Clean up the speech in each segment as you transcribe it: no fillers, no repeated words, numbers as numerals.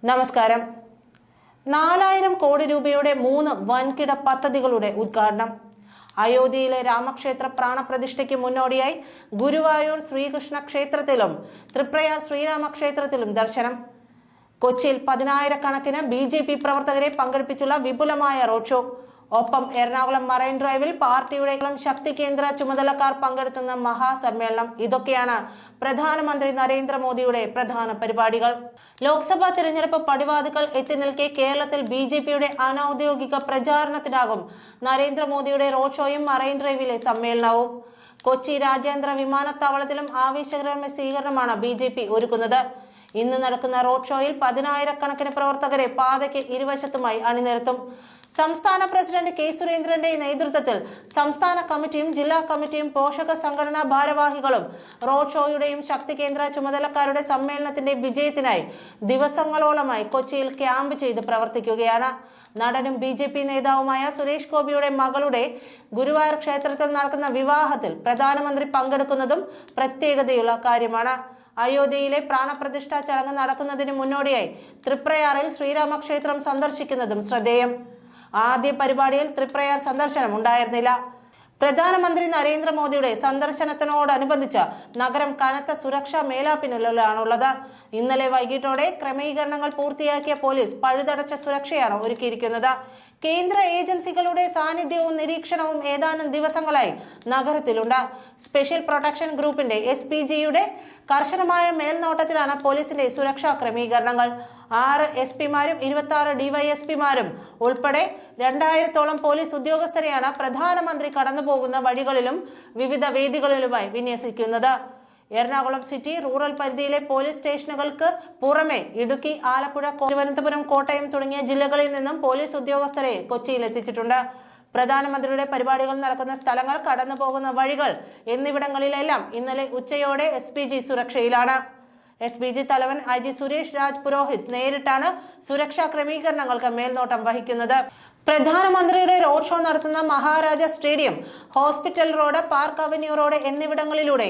നമസ്കാരം. 4000 കോടി രൂപയുടെ 3 വൻകിട പദ്ധതികളുടെ ഉദ്ഘാടനം. അയോധ്യയിലെ രാമക്ഷേത്ര പ്രാണപ്രതിഷ്ഠയ്ക്ക് മുന്നോടിയായി ഗുരുവായൂർ ശ്രീകൃഷ്ണ ക്ഷേത്രത്തിലും തൃപ്രയാർ ശ്രീരാമക്ഷേത്രത്തിലും ദർശനം. കൊച്ചിയിൽ 10,000-കണക്കിന് BJP പ്രവർത്തകരെ പങ്കെടുപ്പിച്ചുള്ള വിപുലമായ റോഡ് ഷോ. ഒപ്പം എറണാകുളം മറൈൻ ഡ്രൈവിൽ പാർട്ടിയുടെ ശക്തി കേന്ദ്ര ചുമതലക്കാർ പങ്കെടുക്കുന്ന മഹാസമ്മേളനം. ഇതൊക്കെയാണ് പ്രധാനമന്ത്രി നരേന്ദ്രമോദിയുടെ പ്രധാന പരിപാടികൾ. ലോക്സഭാ തിരഞ്ഞെടുപ്പ് പടിവാതിക്കൽ എത്തി നിൽക്കെ കേരളത്തിൽ BJPയുടെ അനൌദ്യോഗിക പ്രചാരണത്തിനാകും നരേന്ദ്രമോദിയുടെ റോഡ് ഷോയും മറൈൻ ഡ്രൈവിലെ സമ്മേളനവും. കൊച്ചി രാജ്യാന്തര വിമാനത്താവളത്തിലും ആവേശകരമായ സ്വീകരണമാണ് BJP ഒരുക്കുന്നത്. ഇന്ന് നടക്കുന്ന റോഡ് ഷോയിൽ 10,000-കണക്കിന് പ്രവർത്തകരെ പാതയ്ക്ക് ഇരുവശത്തുമായി അണിനിരത്തും. സംസ്ഥാന പ്രസിഡന്റ് കെ സുരേന്ദ്രന്റെ നേതൃത്വത്തിൽ സംസ്ഥാന കമ്മിറ്റിയും ജില്ലാ കമ്മിറ്റിയും പോഷക സംഘടനാ ഭാരവാഹികളും റോഡ് ഷോയുടെയും ശക്തി കേന്ദ്ര ചുമതലക്കാരുടെ സമ്മേളനത്തിന്റെ വിജയത്തിനായി ദിവസങ്ങളോളമായി കൊച്ചിയിൽ ക്യാമ്പ് ചെയ്ത് പ്രവർത്തിക്കുകയാണ്. നടനും BJP നേതാവുമായ സുരേഷ് ഗോപിയുടെ മകളുടെ ഗുരുവായൂർ ക്ഷേത്രത്തിൽ നടക്കുന്ന വിവാഹത്തിൽ പ്രധാനമന്ത്രി പങ്കെടുക്കുന്നതും പ്രത്യേകതയുള്ള കാര്യമാണ്. അയോധ്യയിലെ പ്രാണപ്രതിഷ്ഠാ ചടങ്ങ് നടക്കുന്നതിന് മുന്നോടിയായി തൃപ്രയാറിൽ ശ്രീരാമക്ഷേത്രം സന്ദർശിക്കുന്നതും ശ്രദ്ധേയം. ആദ്യ പരിപാടിയിൽ തൃപ്രയാർ സന്ദർശനം ഉണ്ടായിരുന്നില്ല. പ്രധാനമന്ത്രി നരേന്ദ്രമോദിയുടെ സന്ദർശനത്തിനോടനുബന്ധിച്ച് നഗരം കനത്ത സുരക്ഷാ മേലാപ്പിനുള്ളിലാണുള്ളത്. ഇന്നലെ വൈകിട്ടോടെ ക്രമീകരണങ്ങൾ പൂർത്തിയാക്കിയ പോലീസ് പഴുതടച്ച സുരക്ഷയാണ് ഒരുക്കിയിരിക്കുന്നത്. കേന്ദ്ര ഏജൻസികളുടെ സാന്നിധ്യവും നിരീക്ഷണവും ഏതാനും ദിവസങ്ങളായി നഗരത്തിലുണ്ട്. സ്പെഷ്യൽ പ്രൊട്ടക്ഷൻ ഗ്രൂപ്പിന്റെ SPGയുടെ കർശനമായ മേൽനോട്ടത്തിലാണ് പോലീസിന്റെ സുരക്ഷാ ക്രമീകരണങ്ങൾ. 6 SP-മാരും 26 DYSP-മാരും ഉൾപ്പെടെ 2000-ഓളം പോലീസ് ഉദ്യോഗസ്ഥരെയാണ് പ്രധാനമന്ത്രി കടന്നുപോകുന്ന വഴികളിലും വിവിധ വേദികളിലുമായി വിന്യസിക്കുന്നത്. എറണാകുളം സിറ്റി റൂറൽ പരിധിയിലെ പോലീസ് സ്റ്റേഷനുകൾക്ക് പുറമെ ഇടുക്കി, ആലപ്പുഴ, തിരുവനന്തപുരം, കോട്ടയം തുടങ്ങിയ ജില്ലകളിൽ നിന്നും പോലീസ് ഉദ്യോഗസ്ഥരെ കൊച്ചിയിൽ എത്തിച്ചിട്ടുണ്ട്. പ്രധാനമന്ത്രിയുടെ പരിപാടികൾ നടക്കുന്ന സ്ഥലങ്ങൾ, കടന്നുപോകുന്ന വഴികൾ എന്നിവിടങ്ങളിലെല്ലാം ഇന്നലെ ഉച്ചയോടെ SPG സുരക്ഷയിലാണ്. SPG തലവൻ IG സുരേഷ് രാജ് പുരോഹിത് നേരിട്ടാണ് സുരക്ഷാ ക്രമീകരണങ്ങൾക്ക് മേൽനോട്ടം വഹിക്കുന്നത്. പ്രധാനമന്ത്രിയുടെ റോഡ് ഷോ നടത്തുന്ന Maharaja stadium, hospital road, park avenue road എന്നിവിടങ്ങളിലൂടെ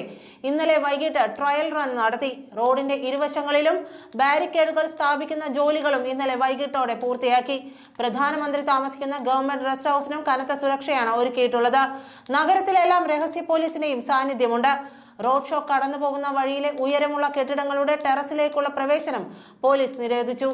ഇന്നലെ വൈകിട്ട് ട്രയൽ റൺ നടത്തി. റോഡിന്റെ ഇരുവശങ്ങളിലും ബാരിക്കേഡുകൾ സ്ഥാപിക്കുന്ന ജോലികളും ഇന്നലെ വൈകിട്ടോടെ പൂർത്തിയാക്കി. പ്രധാനമന്ത്രി താമസിക്കുന്ന ഗവൺമെന്റ് റെസ്റ്റ് ഹൌസിനും കനത്ത സുരക്ഷയാണ് ഒരുക്കിയിട്ടുള്ളത്. നഗരത്തിലെല്ലാം രഹസ്യ പോലീസിന്റെയും സാന്നിധ്യമുണ്ട്. റോഡ് ഷോ കടന്നുപോകുന്ന വഴിയിലെ ഉയരമുള്ള കെട്ടിടങ്ങളുടെ ടെറസിലേക്കുള്ള പ്രവേശനം പോലീസ് നിരോധിച്ചു.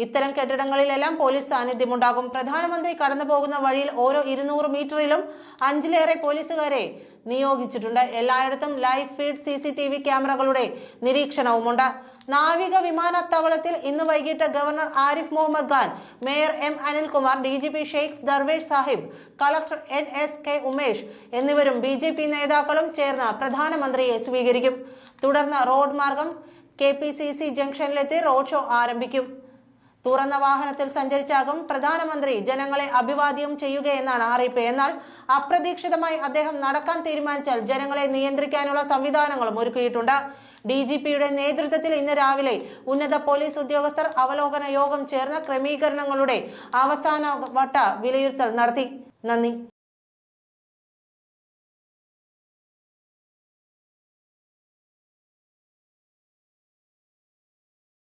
ഇത്തരം കെട്ടിടങ്ങളിലെല്ലാം പോലീസ് സാന്നിധ്യമുണ്ടാകും. പ്രധാനമന്ത്രി കടന്നുപോകുന്ന വഴിയിൽ ഓരോ 200 മീറ്ററിലും 5-ലേറെ പോലീസുകാരെ നിയോഗിച്ചിട്ടുണ്ട്. എല്ലായിടത്തും ലൈവ് ഫീഡ് CCTV ക്യാമറകളുടെ നിരീക്ഷണവുമുണ്ട്. നാവിക വിമാനത്താവളത്തിൽ ഇന്ന് വൈകിട്ട് governor Arif Mohammed Khan, mayor M Anilkumar, DGP Sheikh Darvesh Sahib, collector NSK Umesh എന്നിവരും BJP നേതാക്കളും ചേർന്ന് പ്രധാനമന്ത്രിയെ സ്വീകരിക്കും. തുടർന്ന് റോഡ് മാർഗം KPCC ജംഗ്ഷനിലെത്തി റോഡ് ഷോ ആരംഭിക്കും. തുറന്ന വാഹനത്തിൽ സഞ്ചരിച്ചാകും പ്രധാനമന്ത്രി ജനങ്ങളെ അഭിവാദ്യം ചെയ്യുകയെന്നാണ് അറിയിപ്പ്. എന്നാൽ അപ്രതീക്ഷിതമായി അദ്ദേഹം നടക്കാൻ തീരുമാനിച്ചാൽ ജനങ്ങളെ നിയന്ത്രിക്കാനുള്ള സംവിധാനങ്ങളും ഒരുക്കിയിട്ടുണ്ട്. DGPയുടെ നേതൃത്വത്തിൽ ഇന്ന് രാവിലെ ഉന്നത പോലീസ് ഉദ്യോഗസ്ഥർ അവലോകന യോഗം ചേർന്ന് ക്രമീകരണങ്ങളുടെ അവസാനവട്ട വിലയിരുത്തൽ നടത്തി. നന്ദി.